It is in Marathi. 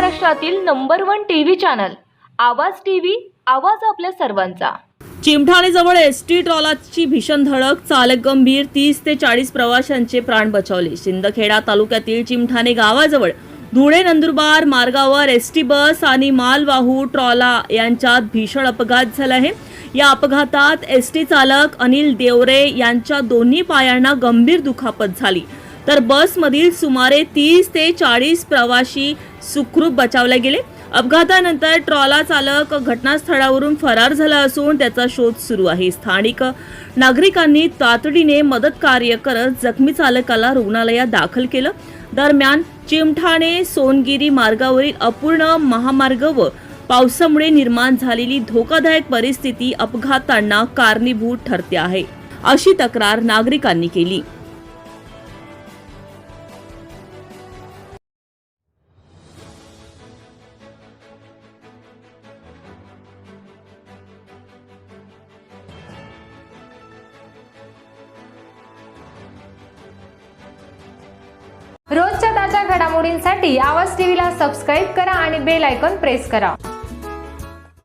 महाराष्ट्रातील नंबर 1 टीव्ही चॅनल आवाज टीव्ही, आवाज आपल्या सर्वांचा। चिमठाणेजवळ एसटी ट्रॉलाची भीषण धडक, चालक गंभीर, 30 ते 40 प्रवाशांचे प्राण बचावले। शिंदखेडा तालुक्यातील चिमठाणे गावाजवळ धुळे नंदुरबार मार्गावर एसटी बस आणि मालवाहू ट्रॉला यांच्यात भीषण अपघात झाला आहे। या अपघातात एसटी चालक अनिल देवरे यांच्या दोन्ही पायांना गंभीर दुखापत झाली, तर बसमधील सुमारे 30 ते 40 प्रवासी सुखरूप बचावले गेले। अपघातानंतर ट्रॉला चालक घटनास्थळावरून फरार झाला असून त्याचा शोध सुरू आहे। स्थानिक नागरिकांनी तातडीने मदत कार्य करत जखमी चालकाला रुग्णालयात दाखल केलं। दरम्यान चिमठाणे सोनगिरी मार्गावरील अपूर्ण महामार्ग व पावसामुळे निर्माण झालेली धोकादायक परिस्थिती अपघातांना कारणीभूत ठरते आहे, अशी तक्रार नागरिकांनी केली। रोजच्या ताज्या घडामोडींसाठी आवाज टीव्हीला सबस्क्राईब करा आणि बेल आयकॉन प्रेस करा।